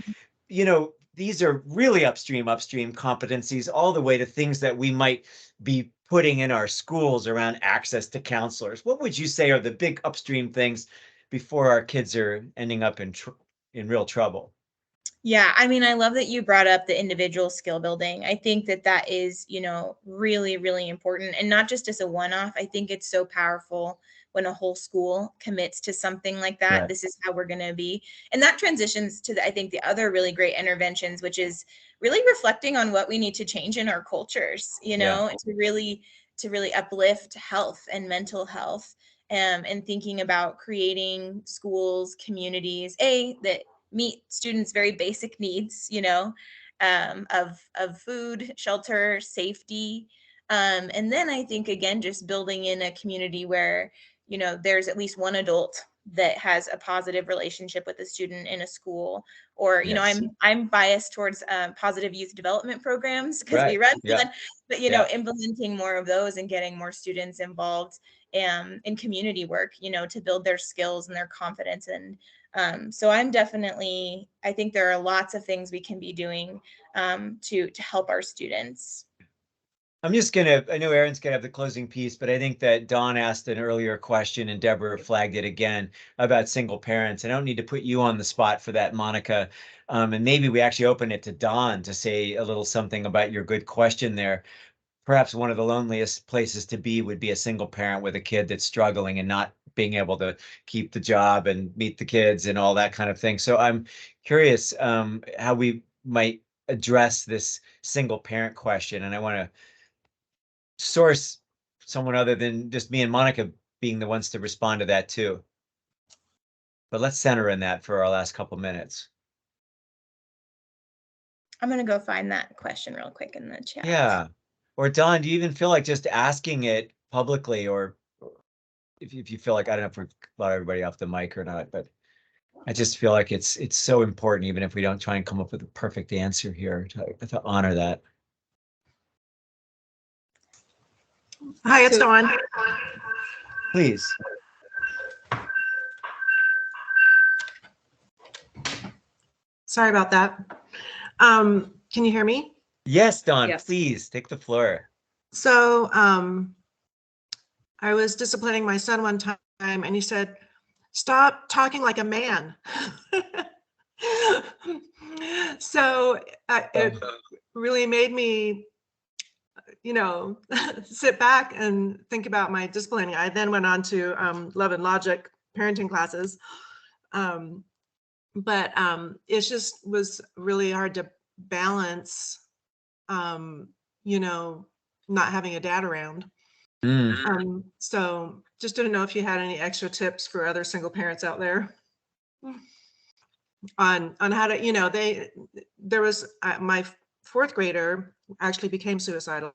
these are really upstream competencies, all the way to things that we might be putting in our schools around access to counselors. What would you say are the big upstream things before our kids are ending up in real trouble? Yeah, I mean, I love that you brought up the individual skill building. I think that is, really, really important, and not just as a one-off. I think it's so powerful when a whole school commits to something like that. Right. This is how we're going to be. And that transitions to, I think, the other really great interventions, which is really reflecting on what we need to change in our cultures, to really uplift health and mental health, and thinking about creating schools, communities, that meet students' very basic needs, of food, shelter, safety. And then I think, again, just building in a community where, there's at least one adult that has a positive relationship with a student in a school, or, Yes. I'm biased towards positive youth development programs because we Right. run Yeah. one, but, Yeah. implementing more of those and getting more students involved in community work, to build their skills and their confidence. And so I think there are lots of things we can be doing to help our students. I know Aaron's gonna have the closing piece, but I think that Dawn asked an earlier question and Deborah flagged it again about single parents. I don't need to put you on the spot for that, Monica. And maybe we actually open it to Dawn to say a little something about your good question there. Perhaps one of the loneliest places to be would be a single parent with a kid that's struggling and not being able to keep the job and meet the kids and all that kind of thing. So I'm curious how we might address this single parent question. And I want to source someone other than just me and Monica being the ones to respond to that too. But let's center in that for our last couple minutes. I'm going to go find that question real quick in the chat. Yeah. Or Don, do you even feel like just asking it publicly, or if you feel like, I don't know if we let everybody off the mic or not, but I just feel like it's so important, even if we don't try and come up with a perfect answer here, to honor that. Hi, it's Dawn. Please. Sorry about that. Can you hear me? Yes, Dawn, Yes. please take the floor. So I was disciplining my son one time and he said, "Stop talking like a man." So it really made me, sit back and think about my disciplining. I then went on to Love and Logic parenting classes. But it just was really hard to balance, not having a dad around. So just didn't know if you had any extra tips for other single parents out there on how to, there was my fourth grader actually became suicidal,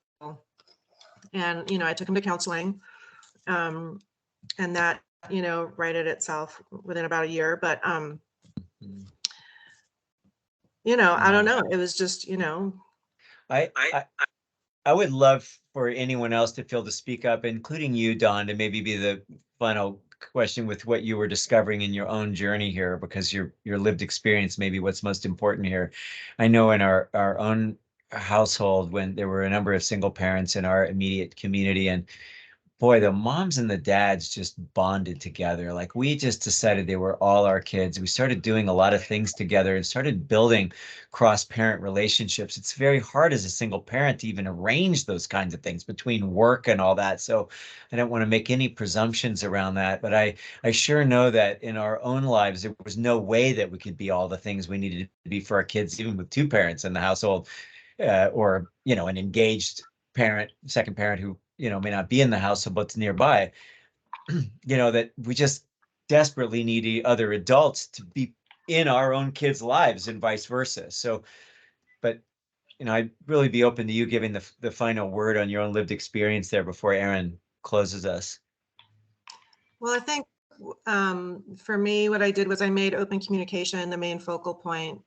and I took him to counseling, and that righted itself within about a year. But I don't know, it was just I would love for anyone else to feel to speak up, including you, Don, to maybe be the final question with what you were discovering in your own journey here, because your lived experience may be what's most important here. I know in our own household, when there were a number of single parents in our immediate community, and boy, the moms and the dads just bonded together. Like, we just decided they were all our kids. We started doing a lot of things together and started building cross-parent relationships. It's very hard as a single parent to even arrange those kinds of things between work and all that. So I don't want to make any presumptions around that, but I sure know that in our own lives, there was no way that we could be all the things we needed to be for our kids, even with two parents in the household, or, an engaged parent, second parent who, may not be in the house, but's nearby, that we just desperately need other adults to be in our own kids' lives and vice versa. So, but, I'd really be open to you giving the final word on your own lived experience there before Aaron closes us. Well, I think for me, what I did was I made open communication the main focal point.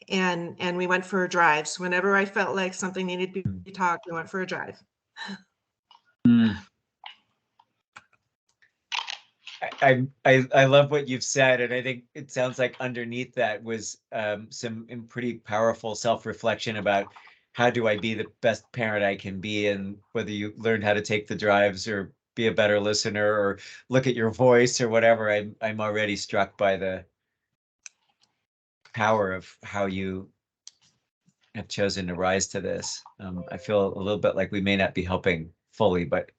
And we went for drives. Whenever I felt like something needed to be talked, we went for a drive. I love what you've said, and I think it sounds like underneath that was some pretty powerful self-reflection about how do I be the best parent I can be, and whether you learned how to take the drives or be a better listener or look at your voice or whatever. I'm already struck by the power of how you have chosen to rise to this. I feel a little bit like we may not be helping fully, but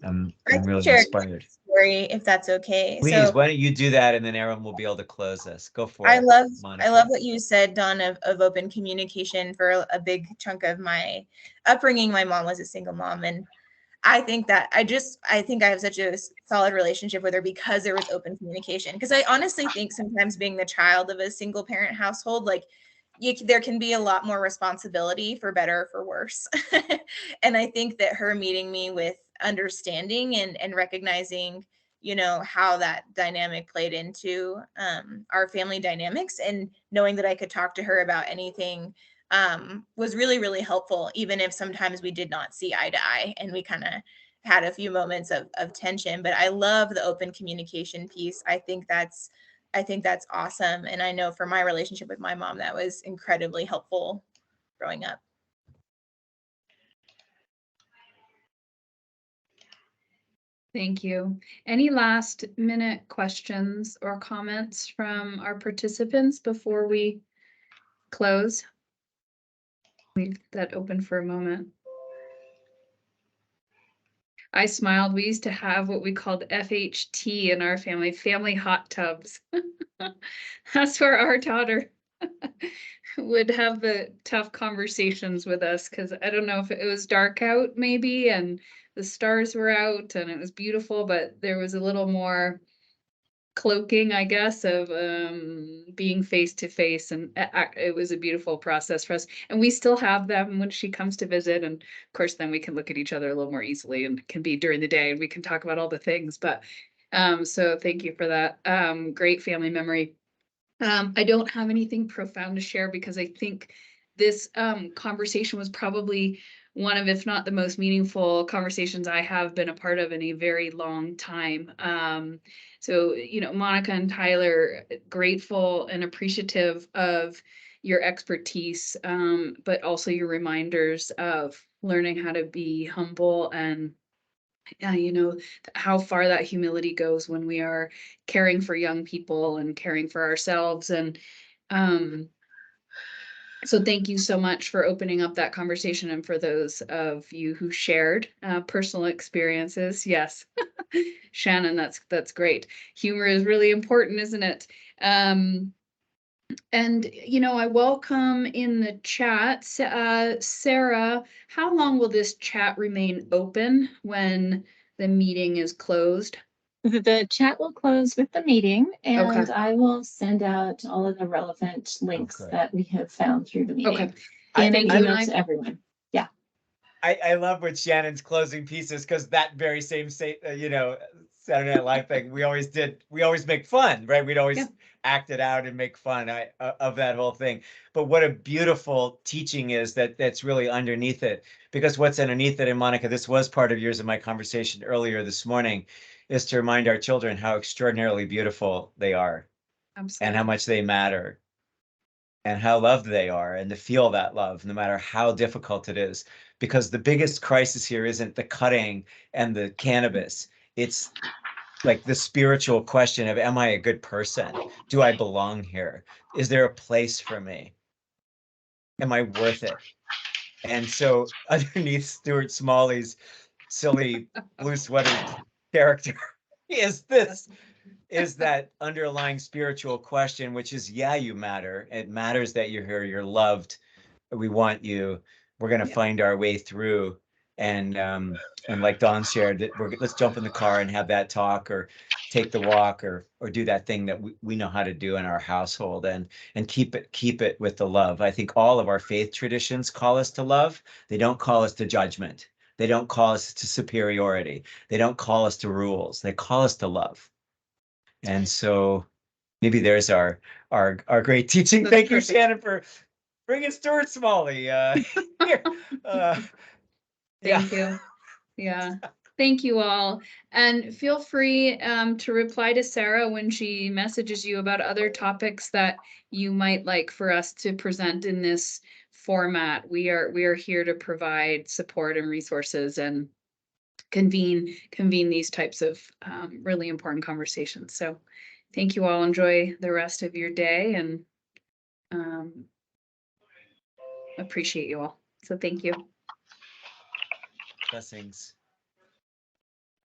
I'm really inspired. Story, if that's okay. Please, So why don't you do that, and then Aaron will be able to close us. Go for I it. love Monica. what you said, Dawn, of open communication. For a big chunk of my upbringing, my mom was a single mom, and I think I have such a solid relationship with her because there was open communication. Because I honestly think sometimes being the child of a single parent household, like there can be a lot more responsibility, for better or for worse. And I think that her meeting me with understanding and recognizing, how that dynamic played into our family dynamics, and knowing that I could talk to her about anything was really, really helpful, even if sometimes we did not see eye to eye and we kind of had a few moments of tension. But I love the open communication piece. I think that's awesome. And I know for my relationship with my mom, that was incredibly helpful growing up. Thank you. Any last minute questions or comments from our participants before we close? Leave that open for a moment. I smiled. We used to have what we called FHT in our family hot tubs. That's where our daughter would have the tough conversations with us, because I don't know if it was dark out maybe and the stars were out and it was beautiful, but there was a little more cloaking, I guess, of being face to face, and it was a beautiful process for us. And we still have them when she comes to visit, and of course then we can look at each other a little more easily, and it can be during the day and we can talk about all the things. But so thank you for that. Great family memory. I don't have anything profound to share, because I think this conversation was probably one of, if not the most meaningful conversations I have been a part of in a very long time. So, Monica and Tyler, grateful and appreciative of your expertise, but also your reminders of learning how to be humble, and how far that humility goes when we are caring for young people and caring for ourselves. And so thank you so much for opening up that conversation, and for those of you who shared personal experiences. Yes, Shannon, that's great. Humor is really important, isn't it? And, I welcome in the chat, Sarah, how long will this chat remain open when the meeting is closed? The chat will close with the meeting, and Okay. I will send out all of the relevant links Okay. that we have found through the meeting. Okay. In an Thank you, email and I- to everyone. Yeah. I love what Shannon's closing pieces, because that very same Saturday Night Live thing we always make fun, right? We'd always Yeah. act it out and make fun of that whole thing. But what a beautiful teaching is that's really underneath it, because what's underneath it, and Monica, this was part of yours in my conversation earlier this morning, is to remind our children how extraordinarily beautiful they are. Absolutely. And how much they matter, and how loved they are, and to feel that love no matter how difficult it is. Because the biggest crisis here isn't the cutting and the cannabis. It's like the spiritual question of, am I a good person? Do I belong here? Is there a place for me? Am I worth it? And so underneath Stuart Smalley's silly blue sweater character is that underlying spiritual question, which is, yeah, you matter. It matters that you're here, you're loved. We want you. We're going to find our way through. And like Dawn shared, that let's jump in the car and have that talk, or take the walk, or do that thing that we know how to do in our household, and keep it with the love. I think all of our faith traditions call us to love. They don't call us to judgment. They don't call us to superiority. They don't call us to rules. They call us to love. And so maybe there's our great teaching. That's Thank you, perfect. Shannon, for bringing Stuart Smalley here. Thank you. Yeah. Thank you all. And feel free to reply to Sarah when she messages you about other topics that you might like for us to present in this format. We are here to provide support and resources, and convene these types of really important conversations. So thank you all. Enjoy the rest of your day, and appreciate you all. So thank you. Blessings.